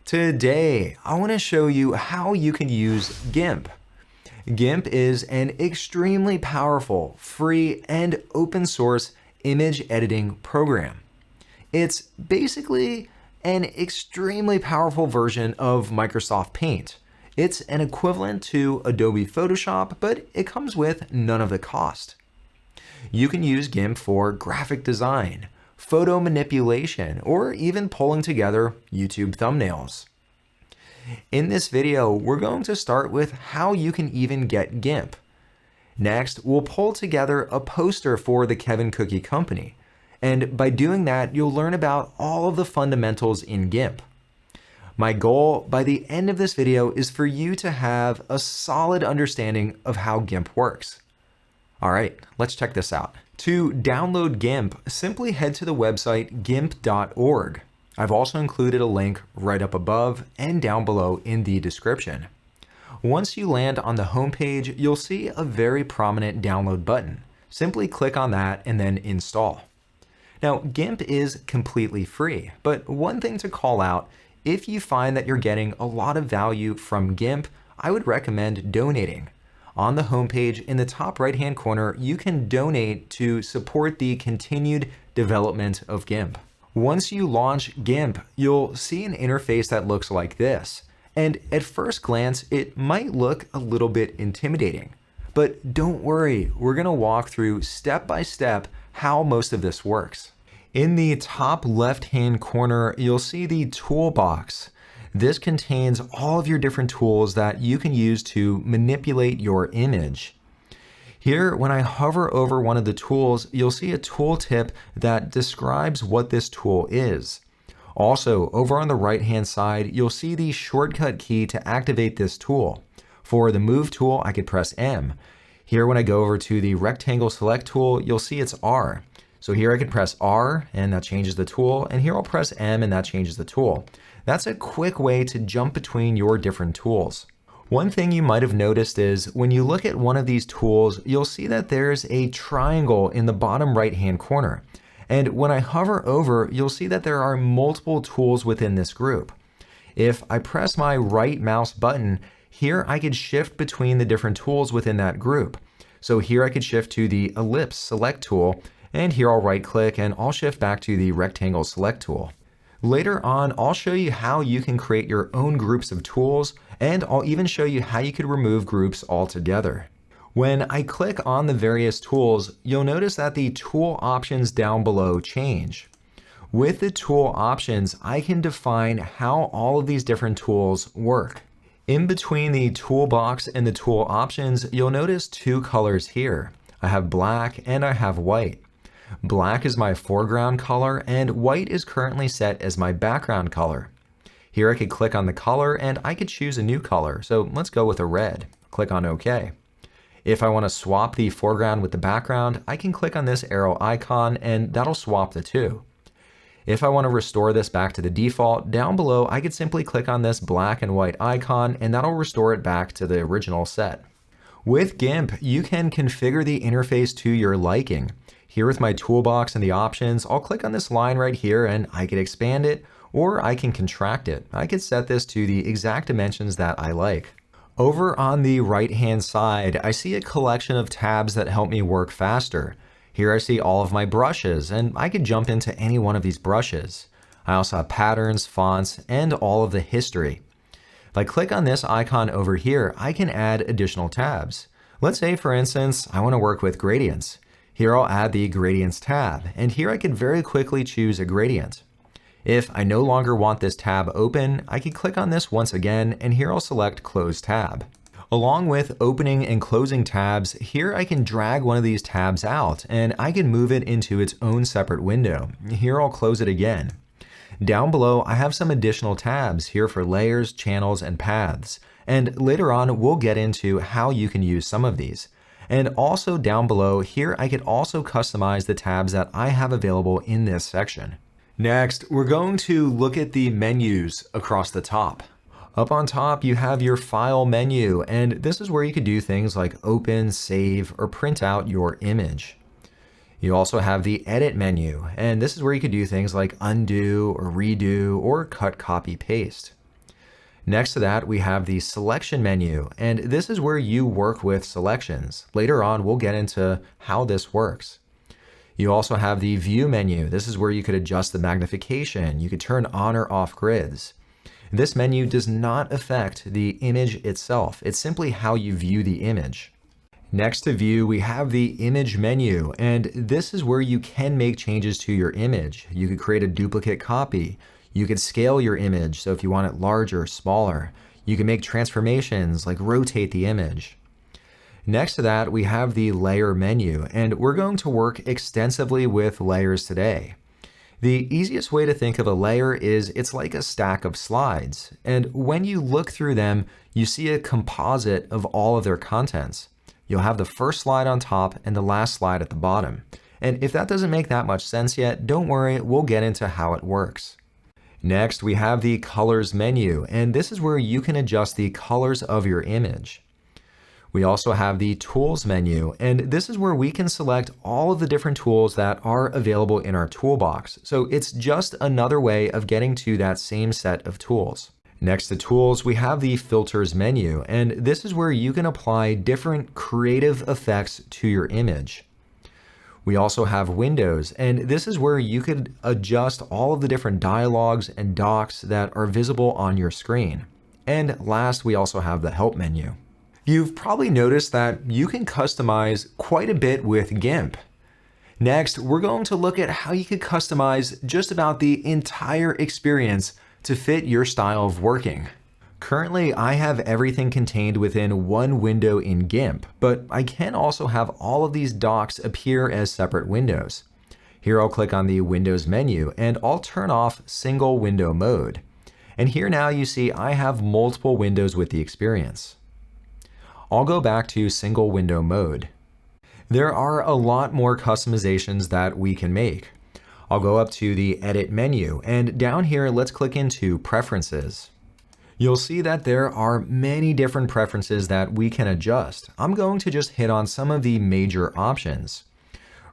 Today, I want to show you how you can use GIMP. GIMP is an extremely powerful, free, and open source image editing program. It's basically an extremely powerful version of Microsoft Paint. It's an equivalent to Adobe Photoshop, but it comes with none of the cost. You can use GIMP for graphic design, photo manipulation, or even pulling together YouTube thumbnails. In this video, we're going to start with how you can even get GIMP. Next, we'll pull together a poster for the Kevin Cookie Company. And by doing that, you'll learn about all of the fundamentals in GIMP. My goal by the end of this video is for you to have a solid understanding of how GIMP works. All right, let's check this out. To download GIMP, simply head to the website gimp.org. I've also included a link right up above and down below in the description. Once you land on the home page, you'll see a very prominent download button. Simply click on that and then install. Now, GIMP is completely free, but one thing to call out, if you find that you're getting a lot of value from GIMP, I would recommend donating. On the homepage in the top right-hand corner, you can donate to support the continued development of GIMP. Once you launch GIMP, you'll see an interface that looks like this. And at first glance, it might look a little bit intimidating. But don't worry, we're going to walk through step by step how most of this works. In the top left-hand corner, you'll see the toolbox. This contains all of your different tools that you can use to manipulate your image. Here, when I hover over one of the tools, you'll see a tooltip that describes what this tool is. Also, over on the right-hand side, you'll see the shortcut key to activate this tool. For the Move tool, I could press M. Here, when I go over to the Rectangle Select tool, you'll see it's R. So here I can press R, and that changes the tool, and here I'll press M, and that changes the tool. That's a quick way to jump between your different tools. One thing you might have noticed is when you look at one of these tools, you'll see that there's a triangle in the bottom right-hand corner. And when I hover over, you'll see that there are multiple tools within this group. If I press my right mouse button, here I could shift between the different tools within that group. So here I could shift to the Ellipse Select tool, and here I'll right-click and I'll shift back to the Rectangle Select tool. Later on, I'll show you how you can create your own groups of tools, and I'll even show you how you could remove groups altogether. When I click on the various tools, you'll notice that the tool options down below change. With the tool options, I can define how all of these different tools work. In between the toolbox and the tool options, you'll notice two colors here. I have black and I have white. Black is my foreground color and white is currently set as my background color. Here I could click on the color and I could choose a new color. So let's go with a red. Click on OK. If I want to swap the foreground with the background, I can click on this arrow icon and that'll swap the two. If I want to restore this back to the default, down below I could simply click on this black and white icon and that'll restore it back to the original set. With GIMP, you can configure the interface to your liking. Here with my toolbox and the options, I'll click on this line right here and I could expand it or I can contract it. I could set this to the exact dimensions that I like. Over on the right-hand side, I see a collection of tabs that help me work faster. Here I see all of my brushes and I could jump into any one of these brushes. I also have patterns, fonts, and all of the history. If I click on this icon over here, I can add additional tabs. Let's say, for instance, I want to work with gradients. Here I'll add the Gradients tab, and here I can very quickly choose a gradient. If I no longer want this tab open, I can click on this once again, and here I'll select Close Tab. Along with opening and closing tabs, here I can drag one of these tabs out, and I can move it into its own separate window. Here I'll close it again. Down below, I have some additional tabs here for layers, channels, and paths. And later on, we'll get into how you can use some of these. And also down below here, I could also customize the tabs that I have available in this section. Next, we're going to look at the menus across the top. Up on top, you have your file menu, and this is where you could do things like open, save, or print out your image. You also have the edit menu, and this is where you could do things like undo or redo or cut, copy, paste. Next to that, we have the selection menu, and this is where you work with selections. Later on, we'll get into how this works. You also have the view menu. This is where you could adjust the magnification. You could turn on or off grids. This menu does not affect the image itself. It's simply how you view the image. Next to view, we have the image menu, and this is where you can make changes to your image. You could create a duplicate copy. You could scale your image, so if you want it larger, smaller. You can make transformations, like rotate the image. Next to that, we have the layer menu, and we're going to work extensively with layers today. The easiest way to think of a layer is it's like a stack of slides, and when you look through them, you see a composite of all of their contents. You'll have the first slide on top and the last slide at the bottom. And if that doesn't make that much sense yet, don't worry, we'll get into how it works. Next, we have the colors menu, and this is where you can adjust the colors of your image. We also have the tools menu, and this is where we can select all of the different tools that are available in our toolbox. So it's just another way of getting to that same set of tools. Next to tools, we have the filters menu, and this is where you can apply different creative effects to your image. We also have windows, and this is where you could adjust all of the different dialogues and docs that are visible on your screen. And last, we also have the help menu. You've probably noticed that you can customize quite a bit with GIMP. Next, we're going to look at how you could customize just about the entire experience to fit your style of working. Currently, I have everything contained within one window in GIMP, but I can also have all of these docs appear as separate windows. Here I'll click on the Windows menu and I'll turn off single window mode. And here now you see I have multiple windows with the experience. I'll go back to single window mode. There are a lot more customizations that we can make. I'll go up to the Edit menu, and down here let's click into Preferences. You'll see that there are many different preferences that we can adjust. I'm going to just hit on some of the major options.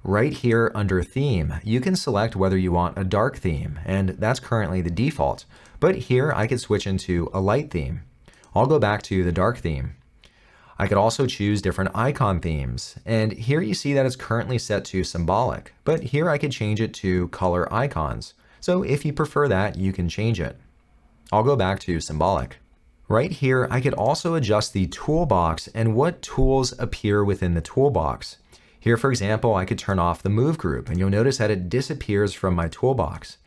Right here under Theme, you can select whether you want a dark theme, and that's currently the default. But here I could switch into a light theme. I'll go back to the dark theme. I could also choose different icon themes, and here you see that it's currently set to symbolic, but here I could change it to color icons. So if you prefer that, you can change it. I'll go back to symbolic. Right here, I could also adjust the toolbox and what tools appear within the toolbox. Here, for example, I could turn off the move group, and you'll notice that it disappears from my toolbox.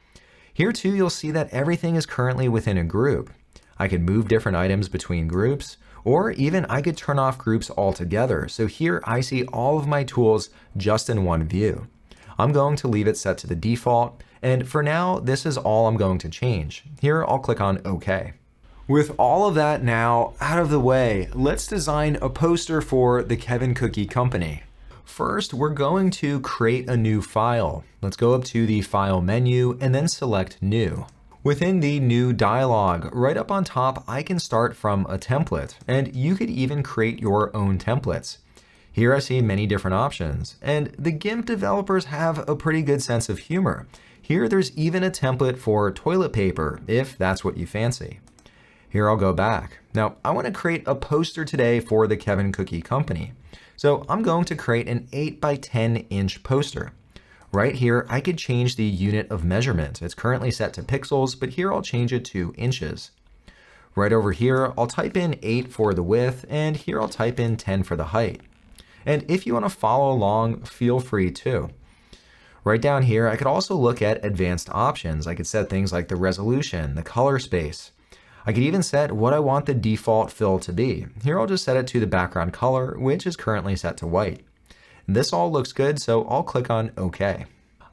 Here too, you'll see that everything is currently within a group. I could move different items between groups, or even I could turn off groups altogether. So here I see all of my tools just in one view. I'm going to leave it set to the default, and for now, this is all I'm going to change. Here, I'll click on OK. With all of that now out of the way, let's design a poster for the Kevin Cookie Company. First, we're going to create a new file. Let's go up to the File menu and then select New. Within the New dialog, right up on top, I can start from a template, and you could even create your own templates. Here I see many different options, and the GIMP developers have a pretty good sense of humor. Here there's even a template for toilet paper, if that's what you fancy. Here I'll go back. Now I want to create a poster today for the Kevin Cookie Company. So I'm going to create an 8 by 10 inch poster. Right here, I could change the unit of measurement. It's currently set to pixels, but here I'll change it to inches. Right over here, I'll type in 8 for the width, and here I'll type in 10 for the height. And if you want to follow along, feel free to. Right down here, I could also look at advanced options. I could set things like the resolution, the color space. I could even set what I want the default fill to be. Here I'll just set it to the background color, which is currently set to white. This all looks good, so I'll click on OK.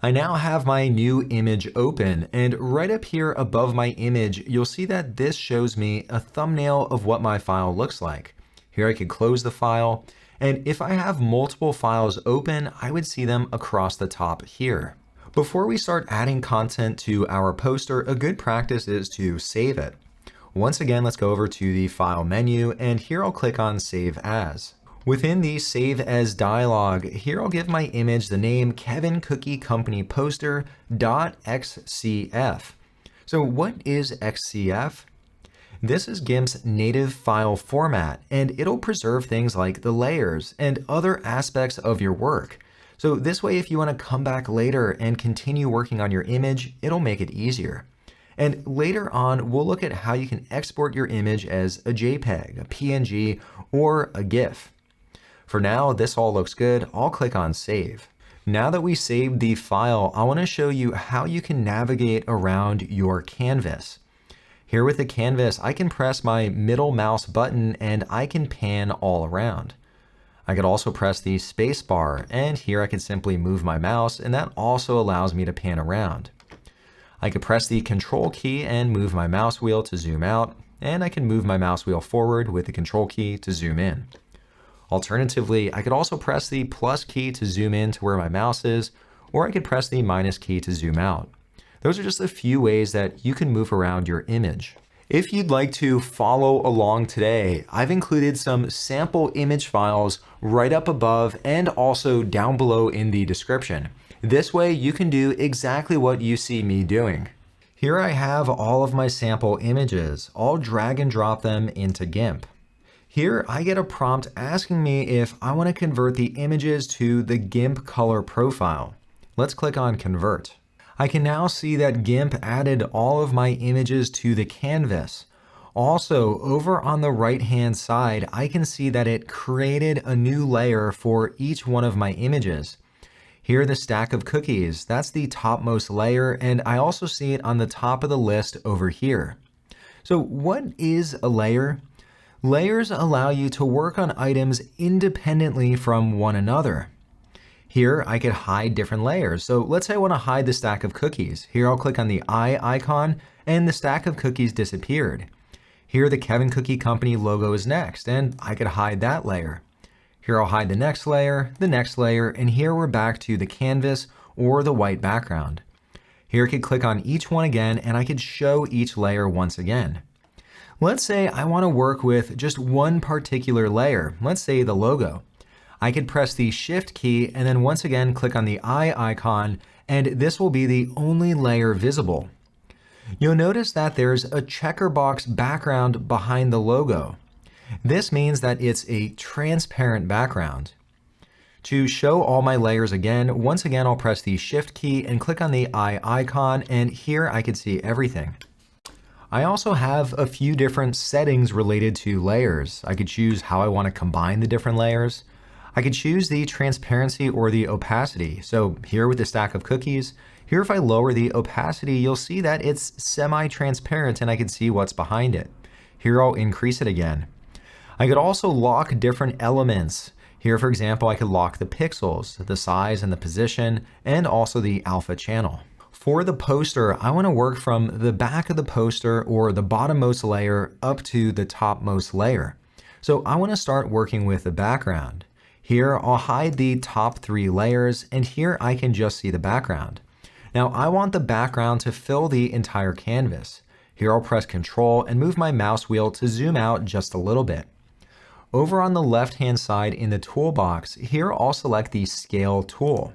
I now have my new image open, and right up here above my image, you'll see that this shows me a thumbnail of what my file looks like. Here I could close the file, and if I have multiple files open, I would see them across the top here. Before we start adding content to our poster, a good practice is to save it. Once again, let's go over to the File menu, and here I'll click on Save As. Within the Save As dialog, here I'll give my image the name Kevin Cookie Company Poster.xcf. So what is XCF? This is GIMP's native file format, and it'll preserve things like the layers and other aspects of your work. So this way, if you want to come back later and continue working on your image, it'll make it easier. And later on, we'll look at how you can export your image as a JPEG, a PNG, or a GIF. For now, this all looks good. I'll click on Save. Now that we saved the file, I want to show you how you can navigate around your canvas. Here with the canvas, I can press my middle mouse button and I can pan all around. I could also press the space bar, and here I can simply move my mouse, and that also allows me to pan around. I could press the Control key and move my mouse wheel to zoom out, and I can move my mouse wheel forward with the Control key to zoom in. Alternatively, I could also press the plus key to zoom in to where my mouse is, or I could press the minus key to zoom out. Those are just a few ways that you can move around your image. If you'd like to follow along today, I've included some sample image files right up above and also down below in the description. This way you can do exactly what you see me doing. Here I have all of my sample images. I'll drag and drop them into GIMP. Here I get a prompt asking me if I want to convert the images to the GIMP color profile. Let's click on Convert. I can now see that GIMP added all of my images to the canvas. Also, over on the right-hand side, I can see that it created a new layer for each one of my images. Here, the stack of cookies, that's the topmost layer, and I also see it on the top of the list over here. So what is a layer? Layers allow you to work on items independently from one another. Here, I could hide different layers. So let's say I want to hide the stack of cookies. Here, I'll click on the eye icon, and the stack of cookies disappeared. Here, the Kevin Cookie Company logo is next, and I could hide that layer. Here I'll hide the next layer, and here we're back to the canvas or the white background. Here I could click on each one again, and I could show each layer once again. Let's say I want to work with just one particular layer, let's say the logo. I could press the Shift key and then once again click on the eye icon, and this will be the only layer visible. You'll notice that there's a checkerbox background behind the logo. This means that it's a transparent background. To show all my layers again, once again I'll press the Shift key and click on the eye icon, and here I can see everything. I also have a few different settings related to layers. I could choose how I want to combine the different layers. I could choose the transparency or the opacity. So here with the stack of cookies, here if I lower the opacity, you'll see that it's semi-transparent and I can see what's behind it. Here I'll increase it again. I could also lock different elements. Here, for example, I could lock the pixels, the size and the position, and also the alpha channel. For the poster, I want to work from the back of the poster or the bottommost layer up to the topmost layer. So I want to start working with the background. Here, I'll hide the top 3 layers, and here I can just see the background. Now, I want the background to fill the entire canvas. Here, I'll press Control and move my mouse wheel to zoom out just a little bit. Over on the left-hand side in the toolbox, here I'll select the Scale tool.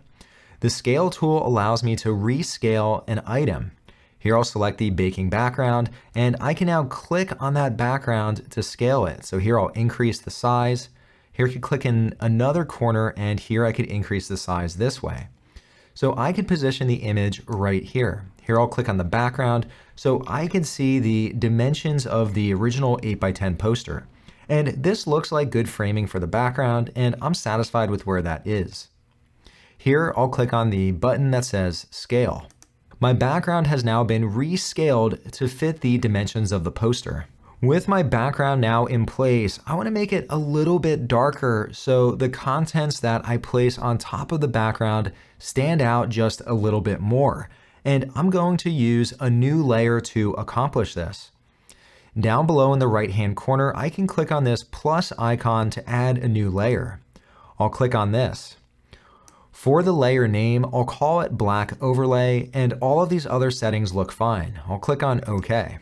The Scale tool allows me to rescale an item. Here I'll select the baking background, and I can now click on that background to scale it. So here I'll increase the size. Here I could click in another corner, and here I could increase the size this way. So I could position the image right here. Here I'll click on the background so I can see the dimensions of the original 8x10 poster. And this looks like good framing for the background, and I'm satisfied with where that is. Here I'll click on the button that says Scale. My background has now been rescaled to fit the dimensions of the poster. With my background now in place, I want to make it a little bit darker so the contents that I place on top of the background stand out just a little bit more. And I'm going to use a new layer to accomplish this. Down below in the right-hand corner, I can click on this plus icon to add a new layer. I'll click on this. For the layer name, I'll call it Black Overlay, and all of these other settings look fine. I'll click on OK.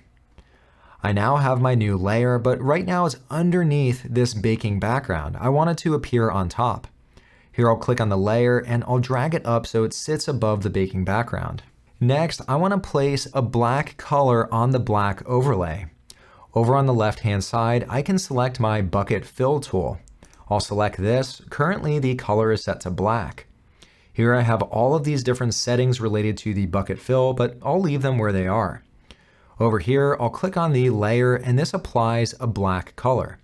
I now have my new layer, but right now it's underneath this baking background. I want it to appear on top. Here I'll click on the layer and I'll drag it up so it sits above the baking background. Next, I want to place a black color on the black overlay. Over on the left-hand side, I can select my bucket fill tool. I'll select this. Currently, the color is set to black. Here I have all of these different settings related to the bucket fill, but I'll leave them where they are. Over here, I'll click on the layer and this applies a black color.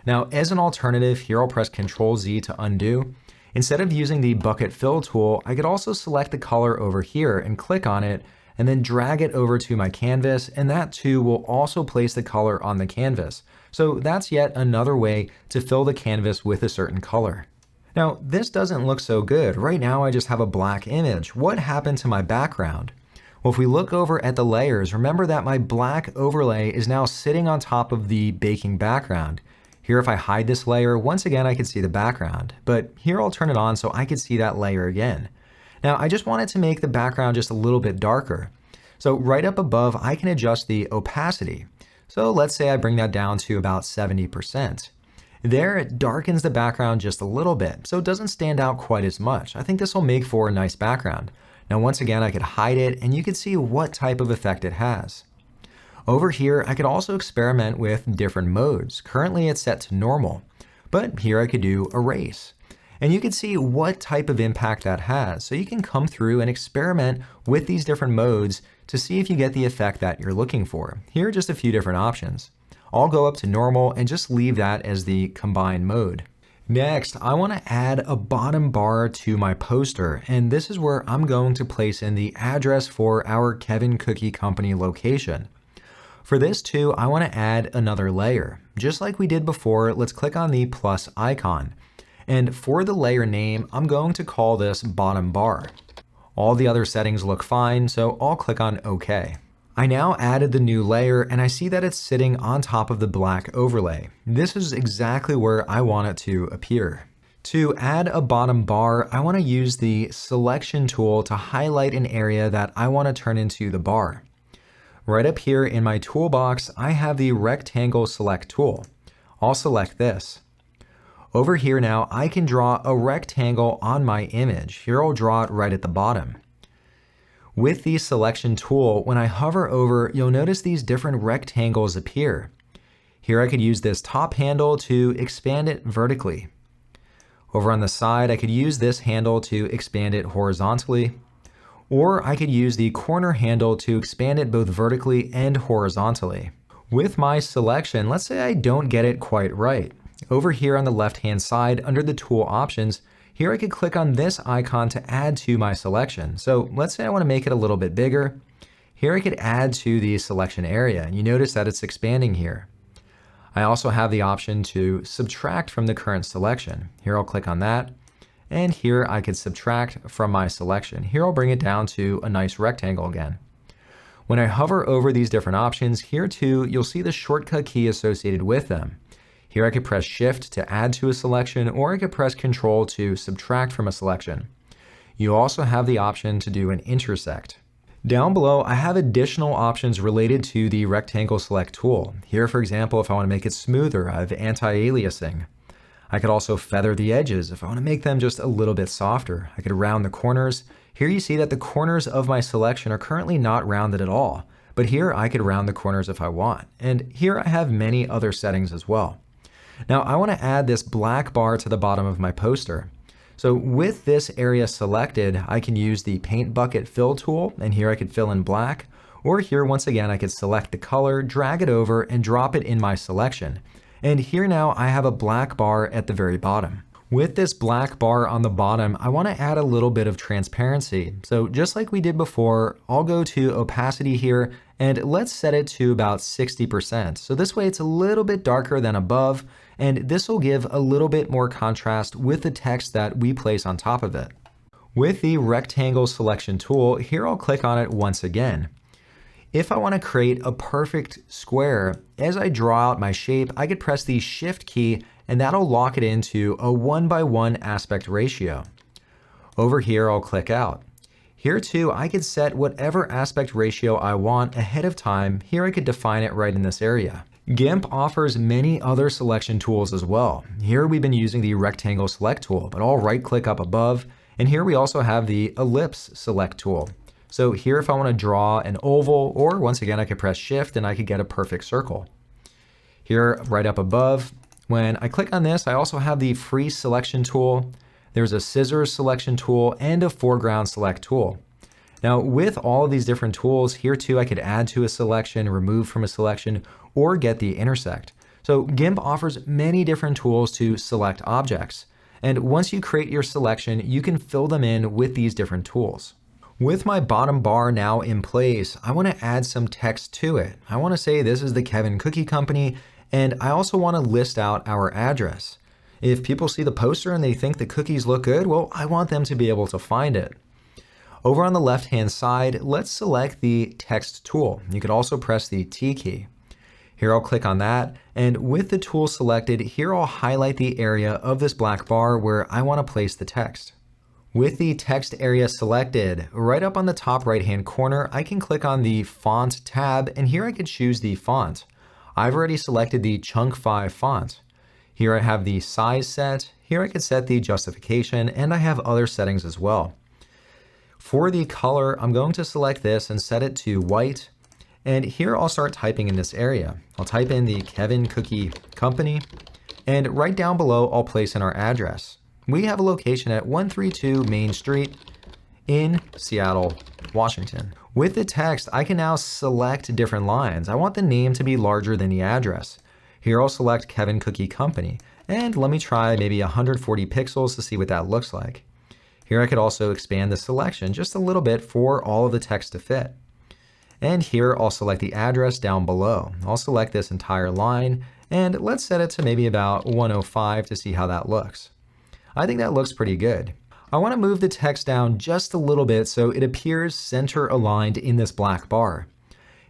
Now, as an alternative, here I'll press Ctrl Z to undo. Instead of using the bucket fill tool, I could also select the color over here and click on it and then drag it over to my canvas, and that too will also place the color on the canvas. So that's yet another way to fill the canvas with a certain color. Now, this doesn't look so good. Right now I just have a black image. What happened to my background? Well, if we look over at the layers, remember that my black overlay is now sitting on top of the baking background. Here, if I hide this layer, once again, I can see the background, but here I'll turn it on so I can see that layer again. Now, I just wanted to make the background just a little bit darker. So right up above, I can adjust the opacity. So let's say I bring that down to about 70%. There, it darkens the background just a little bit, so it doesn't stand out quite as much. I think this will make for a nice background. Now, once again, I could hide it and you can see what type of effect it has. Over here, I could also experiment with different modes. Currently, it's set to normal, but here I could do erase. And you can see what type of impact that has. So you can come through and experiment with these different modes to see if you get the effect that you're looking for. Here are just a few different options. I'll go up to normal and just leave that as the combined mode. Next, I want to add a bottom bar to my poster, and this is where I'm going to place in the address for our Kevin Cookie Company location. For this too, I want to add another layer. Just like we did before, let's click on the plus icon. And for the layer name, I'm going to call this bottom bar. All the other settings look fine, so I'll click on OK. I now added the new layer and I see that it's sitting on top of the black overlay. This is exactly where I want it to appear. To add a bottom bar, I want to use the selection tool to highlight an area that I want to turn into the bar. Right up here in my toolbox, I have the rectangle select tool. I'll select this. Over here now, I can draw a rectangle on my image. Here I'll draw it right at the bottom. With the selection tool, when I hover over, you'll notice these different rectangles appear. Here I could use this top handle to expand it vertically. Over on the side, I could use this handle to expand it horizontally. Or I could use the corner handle to expand it both vertically and horizontally. With my selection, let's say I don't get it quite right. Over here on the left-hand side, under the tool options, here I could click on this icon to add to my selection. So let's say I want to make it a little bit bigger. Here I could add to the selection area, and you notice that it's expanding here. I also have the option to subtract from the current selection. Here I'll click on that, and here I could subtract from my selection. Here I'll bring it down to a nice rectangle again. When I hover over these different options, here too, you'll see the shortcut key associated with them. Here I could press Shift to add to a selection, or I could press Control to subtract from a selection. You also have the option to do an intersect. Down below, I have additional options related to the rectangle select tool. Here, for example, if I want to make it smoother, I have anti-aliasing. I could also feather the edges if I want to make them just a little bit softer. I could round the corners. Here you see that the corners of my selection are currently not rounded at all, but here I could round the corners if I want. And here I have many other settings as well. Now I want to add this black bar to the bottom of my poster. So with this area selected, I can use the paint bucket fill tool, and here I could fill in black, or here once again I could select the color, drag it over, and drop it in my selection. And here now I have a black bar at the very bottom. With this black bar on the bottom, I want to add a little bit of transparency. So just like we did before, I'll go to opacity here, and let's set it to about 60%. So this way it's a little bit darker than above, and this will give a little bit more contrast with the text that we place on top of it. With the rectangle selection tool, here I'll click on it once again. If I want to create a perfect square, as I draw out my shape, I could press the Shift key and that'll lock it into a 1:1 aspect ratio. Over here, I'll click out. Here too, I could set whatever aspect ratio I want ahead of time. Here I could define it right in this area. GIMP offers many other selection tools as well. Here we've been using the rectangle select tool, but I'll right click up above, and here we also have the ellipse select tool. So here if I want to draw an oval, or once again I could press Shift and I could get a perfect circle. Here, right up above, when I click on this, I also have the free selection tool. There's a scissors selection tool and a foreground select tool. Now, with all of these different tools, here too, I could add to a selection, remove from a selection, or get the intersect. So GIMP offers many different tools to select objects. And once you create your selection, you can fill them in with these different tools. With my bottom bar now in place, I want to add some text to it. I want to say this is the Kevin Cookie Company, and I also want to list out our address. If people see the poster and they think the cookies look good, well, I want them to be able to find it. Over on the left-hand side, let's select the text tool. You could also press the T key. Here I'll click on that, and with the tool selected, here I'll highlight the area of this black bar where I want to place the text. With the text area selected, right up on the top right-hand corner, I can click on the Font tab, and here I could choose the font. I've already selected the Chunk 5 font. Here I have the size set, here I could set the justification, and I have other settings as well. For the color, I'm going to select this and set it to white. And here I'll start typing in this area. I'll type in the Kevin Cookie Company. And right down below, I'll place in our address. We have a location at 132 Main Street in Seattle, Washington. With the text, I can now select different lines. I want the name to be larger than the address. Here I'll select Kevin Cookie Company. And let me try maybe 140 pixels to see what that looks like. Here I could also expand the selection just a little bit for all of the text to fit. And here I'll select the address down below. I'll select this entire line and let's set it to maybe about 105 to see how that looks. I think that looks pretty good. I want to move the text down just a little bit so it appears center aligned in this black bar.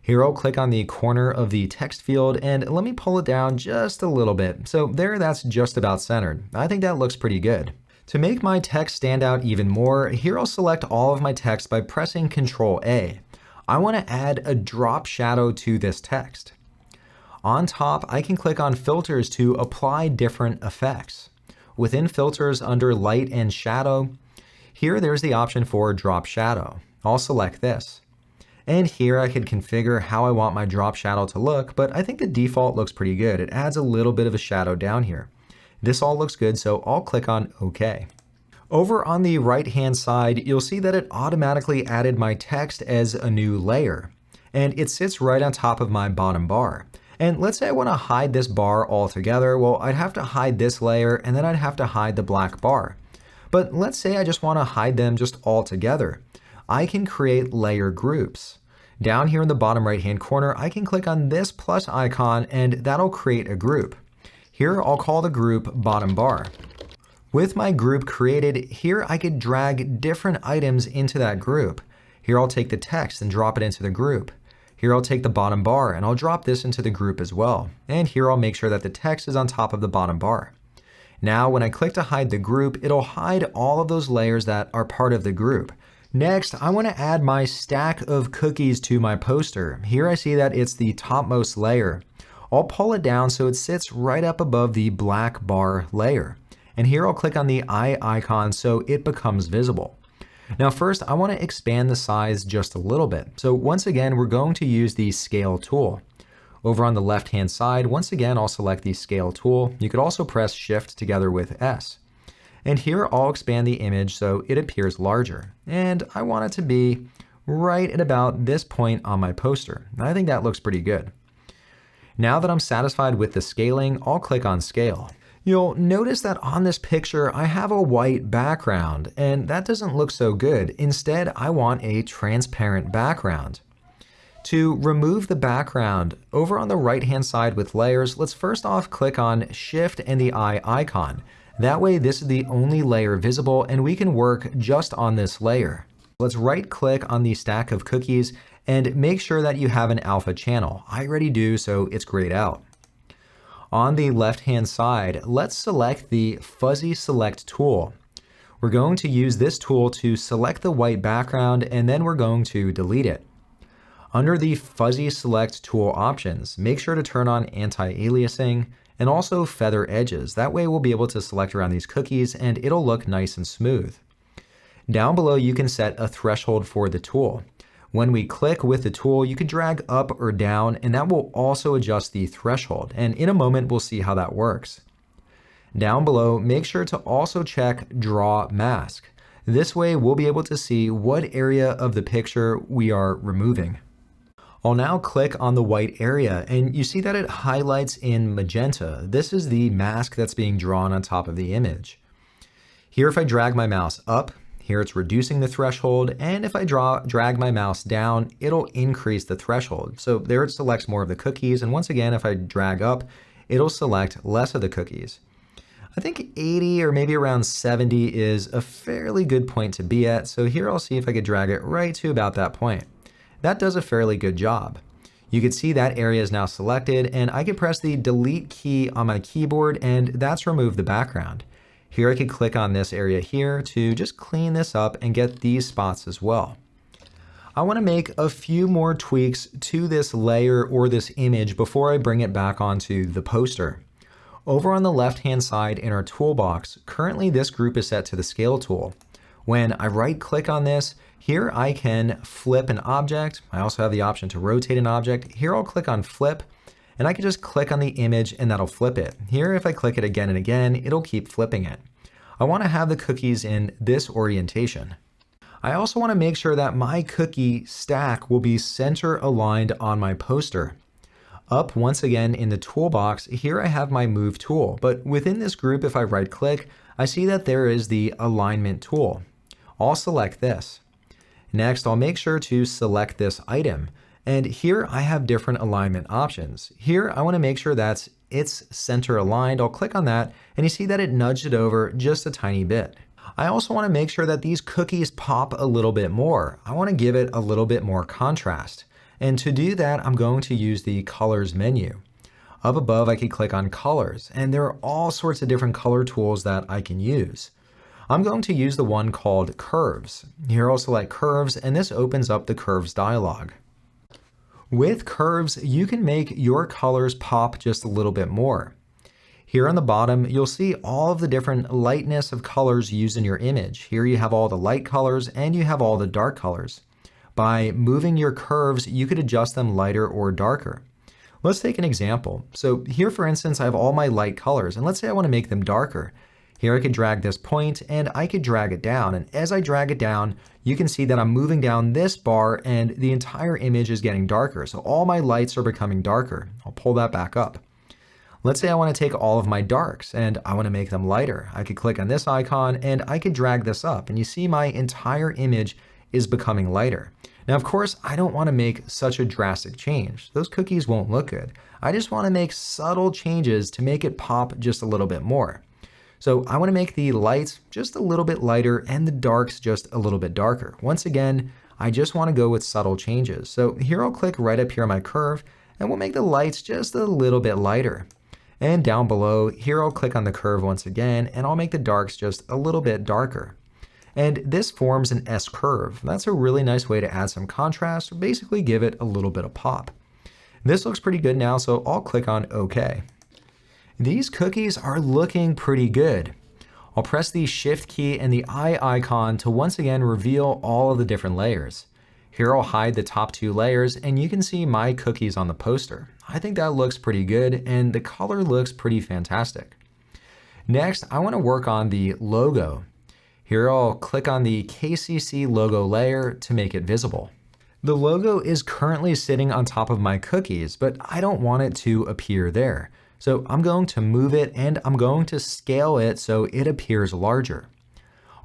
Here I'll click on the corner of the text field and let me pull it down just a little bit. So there, that's just about centered. I think that looks pretty good. To make my text stand out even more, here I'll select all of my text by pressing Ctrl A. I want to add a drop shadow to this text. On top, I can click on filters to apply different effects. Within filters under light and shadow, here there's the option for drop shadow. I'll select this. And here I could configure how I want my drop shadow to look, but I think the default looks pretty good. It adds a little bit of a shadow down here. This all looks good, so I'll click on OK. Over on the right-hand side, you'll see that it automatically added my text as a new layer, and it sits right on top of my bottom bar. And let's say I want to hide this bar altogether. Well, I'd have to hide this layer, and then I'd have to hide the black bar. But let's say I just want to hide them just all together. I can create layer groups. Down here in the bottom right-hand corner, I can click on this plus icon, and that'll create a group. Here I'll call the group bottom bar. With my group created, here I could drag different items into that group. Here I'll take the text and drop it into the group. Here I'll take the bottom bar and I'll drop this into the group as well. And here I'll make sure that the text is on top of the bottom bar. Now when I click to hide the group, it'll hide all of those layers that are part of the group. Next, I want to add my stack of cookies to my poster. Here I see that it's the topmost layer. I'll pull it down so it sits right up above the black bar layer. And here I'll click on the eye icon so it becomes visible. Now first, I want to expand the size just a little bit. So once again, we're going to use the scale tool. Over on the left-hand side, once again, I'll select the scale tool. You could also press Shift together with S. And here I'll expand the image so it appears larger. And I want it to be right at about this point on my poster. I think that looks pretty good. Now that I'm satisfied with the scaling, I'll click on Scale. You'll notice that on this picture, I have a white background, and that doesn't look so good. Instead, I want a transparent background. To remove the background, over on the right-hand side with layers, let's first off click on Shift and the eye icon. That way, this is the only layer visible, and we can work just on this layer. Let's right-click on the stack of cookies and make sure that you have an alpha channel. I already do, so it's grayed out. On the left-hand side, let's select the Fuzzy Select tool. We're going to use this tool to select the white background, and then we're going to delete it. Under the Fuzzy Select tool options, make sure to turn on anti-aliasing and also feather edges. That way we'll be able to select around these cookies and it'll look nice and smooth. Down below, you can set a threshold for the tool. When we click with the tool, you can drag up or down, and that will also adjust the threshold. And in a moment, we'll see how that works. Down below, make sure to also check Draw Mask. This way, we'll be able to see what area of the picture we are removing. I'll now click on the white area, and you see that it highlights in magenta. This is the mask that's being drawn on top of the image. Here, if I drag my mouse up, here it's reducing the threshold, and if I drag my mouse down, it'll increase the threshold. So there it selects more of the cookies, and once again, if I drag up, it'll select less of the cookies. I think 80 or maybe around 70 is a fairly good point to be at, so here I'll see if I could drag it right to about that point. That does a fairly good job. You can see that area is now selected, and I can press the delete key on my keyboard, and that's removed the background. Here I could click on this area here to just clean this up and get these spots as well. I want to make a few more tweaks to this layer or this image before I bring it back onto the poster. Over on the left-hand side in our toolbox, currently this group is set to the scale tool. When I right-click on this, here I can flip an object. I also have the option to rotate an object. Here I'll click on flip, and I can just click on the image and that'll flip it. Here, if I click it again and again, it'll keep flipping it. I want to have the cookies in this orientation. I also want to make sure that my cookie stack will be center aligned on my poster. Up once again in the toolbox, here I have my move tool, but within this group, if I right click, I see that there is the alignment tool. I'll select this. Next, I'll make sure to select this item. And here I have different alignment options. Here I want to make sure that it's center aligned. I'll click on that, and you see that it nudged it over just a tiny bit. I also want to make sure that these cookies pop a little bit more. I want to give it a little bit more contrast. And to do that, I'm going to use the colors menu. Up above, I can click on colors, and there are all sorts of different color tools that I can use. I'm going to use the one called curves. Here I'll select curves, and this opens up the curves dialog. With curves, you can make your colors pop just a little bit more. Here on the bottom, you'll see all of the different lightness of colors used in your image. Here you have all the light colors and you have all the dark colors. By moving your curves, you could adjust them lighter or darker. Let's take an example. So here, for instance, I have all my light colors, and let's say I want to make them darker. Here I could drag this point and I could drag it down. And as I drag it down, you can see that I'm moving down this bar and the entire image is getting darker. So all my lights are becoming darker. I'll pull that back up. Let's say I want to take all of my darks and I want to make them lighter. I could click on this icon and I could drag this up, and you see my entire image is becoming lighter. Now, of course, I don't want to make such a drastic change. Those cookies won't look good. I just want to make subtle changes to make it pop just a little bit more. So I want to make the lights just a little bit lighter and the darks just a little bit darker. Once again, I just want to go with subtle changes. So here I'll click right up here on my curve, and we'll make the lights just a little bit lighter. And down below, here I'll click on the curve once again, and I'll make the darks just a little bit darker. And this forms an S curve. That's a really nice way to add some contrast, or basically give it a little bit of pop. This looks pretty good now, so I'll click on OK. These cookies are looking pretty good. I'll press the Shift key and the eye icon to once again reveal all of the different layers. Here I'll hide the top two layers, and you can see my cookies on the poster. I think that looks pretty good, and the color looks pretty fantastic. Next, I want to work on the logo. Here I'll click on the KCC logo layer to make it visible. The logo is currently sitting on top of my cookies, but I don't want it to appear there. So I'm going to move it and I'm going to scale it so it appears larger.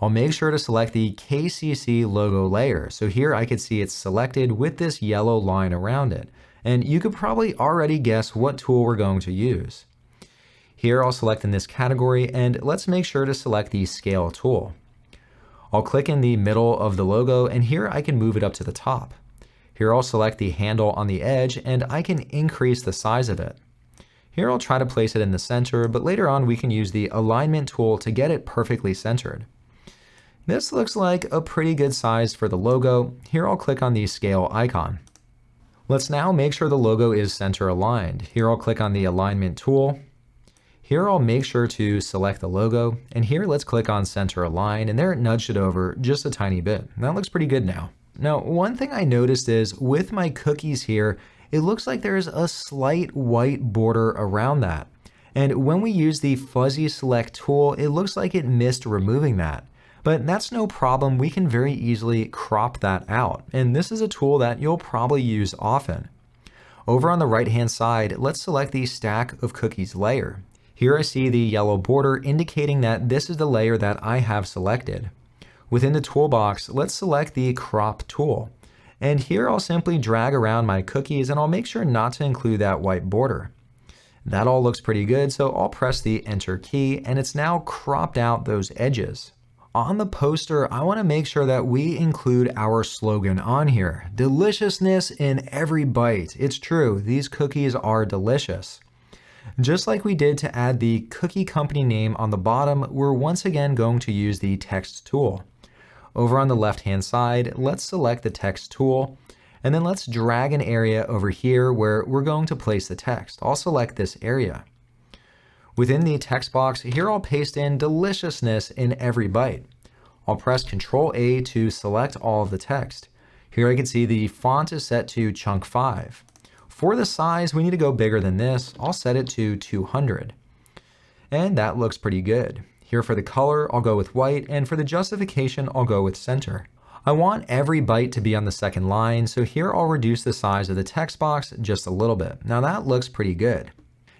I'll make sure to select the KCC logo layer. So here I could see it's selected with this yellow line around it. And you could probably already guess what tool we're going to use. Here I'll select in this category, and let's make sure to select the scale tool. I'll click in the middle of the logo, and here I can move it up to the top. Here I'll select the handle on the edge, and I can increase the size of it. Here I'll try to place it in the center, but later on we can use the alignment tool to get it perfectly centered. This looks like a pretty good size for the logo. Here I'll click on the scale icon. Let's now make sure the logo is center aligned. Here I'll click on the alignment tool. Here I'll make sure to select the logo, and here let's click on center align, and there it nudged it over just a tiny bit. That looks pretty good now. Now, one thing I noticed is with my cookies here, it looks like there's a slight white border around that. And when we use the fuzzy select tool, it looks like it missed removing that. But that's no problem, we can very easily crop that out. And this is a tool that you'll probably use often. Over on the right hand side, let's select the stack of cookies layer. Here I see the yellow border indicating that this is the layer that I have selected. Within the toolbox, let's select the crop tool. And here I'll simply drag around my cookies and I'll make sure not to include that white border. That all looks pretty good, so I'll press the enter key and it's now cropped out those edges. On the poster, I want to make sure that we include our slogan on here. Deliciousness in every bite. It's true, these cookies are delicious. Just like we did to add the cookie company name on the bottom, we're once again going to use the text tool. Over on the left-hand side, let's select the text tool, and then let's drag an area over here where we're going to place the text. I'll select this area. Within the text box, here I'll paste in deliciousness in every bite. I'll press Ctrl A to select all of the text. Here I can see the font is set to chunk 5. For the size, we need to go bigger than this. I'll set it to 200. And that looks pretty good. Here for the color, I'll go with white, and for the justification, I'll go with center. I want every byte to be on the second line, so here I'll reduce the size of the text box just a little bit. Now that looks pretty good.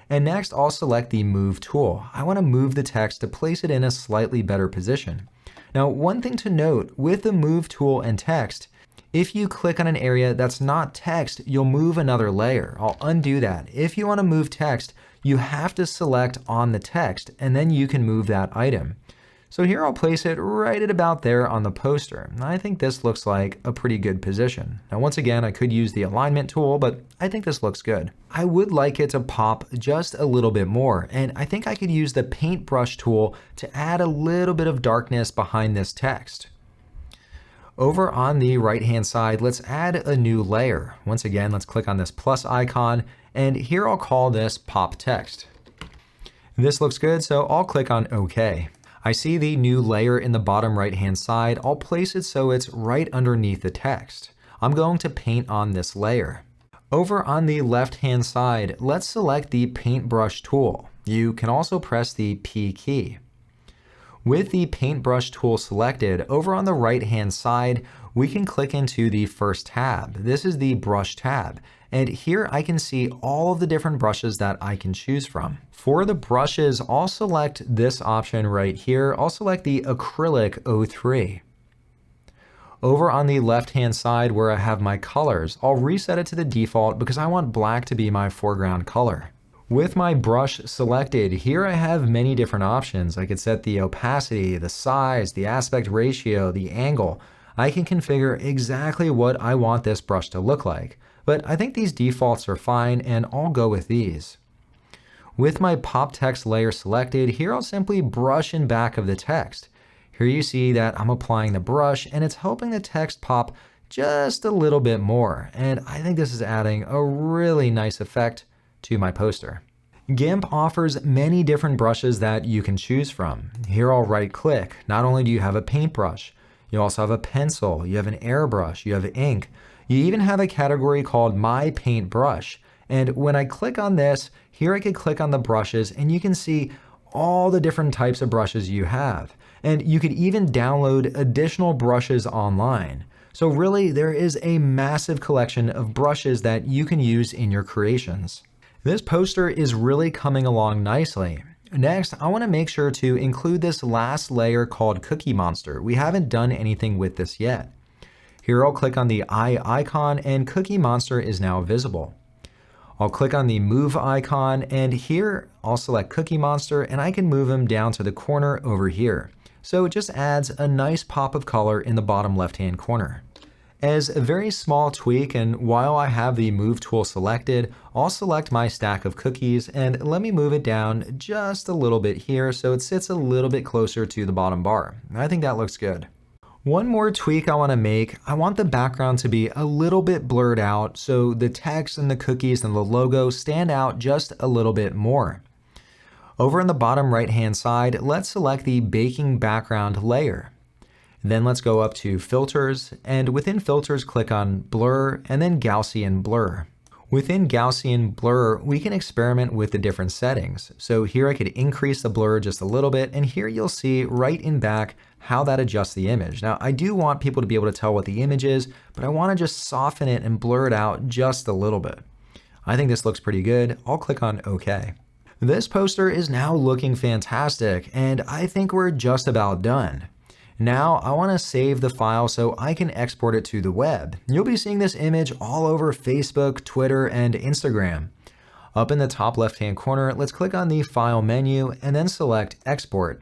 And next, I'll select the Move tool. I want to move the text to place it in a slightly better position. Now, one thing to note, with the Move tool and text, if you click on an area that's not text, you'll move another layer. I'll undo that. If you want to move text, you have to select on the text, and then you can move that item. So here I'll place it right at about there on the poster. I think this looks like a pretty good position. Now once again, I could use the alignment tool, but I think this looks good. I would like it to pop just a little bit more, and I think I could use the Paintbrush tool to add a little bit of darkness behind this text. Over on the right-hand side, let's add a new layer. Once again, let's click on this plus icon, and here I'll call this Pop Text. This looks good, so I'll click on OK. I see the new layer in the bottom right-hand side. I'll place it so it's right underneath the text. I'm going to paint on this layer. Over on the left-hand side, let's select the Paintbrush tool. You can also press the P key. With the Paintbrush tool selected, over on the right-hand side, we can click into the first tab. This is the Brush tab, and here I can see all of the different brushes that I can choose from. For the brushes, I'll select this option right here. I'll select the Acrylic 03. Over on the left-hand side where I have my colors, I'll reset it to the default because I want black to be my foreground color. With my brush selected, here I have many different options. I could set the opacity, the size, the aspect ratio, the angle. I can configure exactly what I want this brush to look like. But I think these defaults are fine, and I'll go with these. With my pop text layer selected, here I'll simply brush in back of the text. Here you see that I'm applying the brush, and it's helping the text pop just a little bit more. And I think this is adding a really nice effect to my poster. GIMP offers many different brushes that you can choose from. Here I'll right click. Not only do you have a paintbrush, you also have a pencil, you have an airbrush, you have ink. You even have a category called My Paintbrush. And when I click on this, here I could click on the brushes and you can see all the different types of brushes you have. And you could even download additional brushes online. So really, there is a massive collection of brushes that you can use in your creations. This poster is really coming along nicely. Next, I want to make sure to include this last layer called Cookie Monster. We haven't done anything with this yet. Here I'll click on the eye icon and Cookie Monster is now visible. I'll click on the move icon and here I'll select Cookie Monster and I can move him down to the corner over here. So it just adds a nice pop of color in the bottom left-hand corner. As a very small tweak, and while I have the Move tool selected, I'll select my stack of cookies and let me move it down just a little bit here so it sits a little bit closer to the bottom bar. I think that looks good. One more tweak I want to make, I want the background to be a little bit blurred out so the text and the cookies and the logo stand out just a little bit more. Over in the bottom right-hand side, let's select the baking background layer. Then let's go up to Filters, and within Filters, click on Blur and then Gaussian Blur. Within Gaussian Blur, we can experiment with the different settings. So here I could increase the blur just a little bit, and here you'll see right in back how that adjusts the image. Now, I do want people to be able to tell what the image is, but I want to just soften it and blur it out just a little bit. I think this looks pretty good. I'll click on OK. This poster is now looking fantastic, and I think we're just about done. Now I want to save the file so I can export it to the web. You'll be seeing this image all over Facebook, Twitter, and Instagram. Up in the top left-hand corner, let's click on the File menu and then select Export.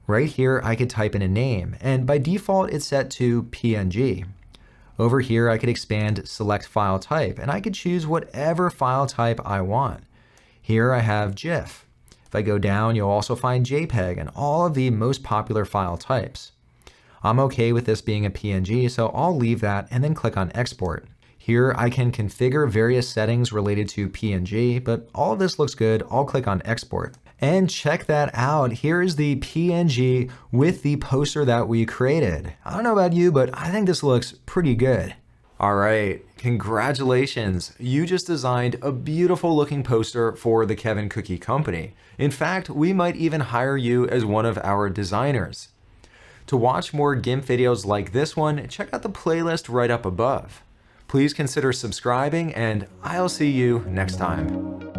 Right here, I could type in a name, and by default, it's set to PNG. Over here, I could expand Select File Type, and I could choose whatever file type I want. Here I have GIF. If I go down, you'll also find JPEG and all of the most popular file types. I'm okay with this being a PNG, so I'll leave that and then click on Export. Here I can configure various settings related to PNG, but all of this looks good. I'll click on Export. And check that out. Here is the PNG with the poster that we created. I don't know about you, but I think this looks pretty good. All right, congratulations. You just designed a beautiful looking poster for the Kevin Cookie Company. In fact, we might even hire you as one of our designers. To watch more GIMP videos like this one, check out the playlist right up above. Please consider subscribing, and I'll see you next time.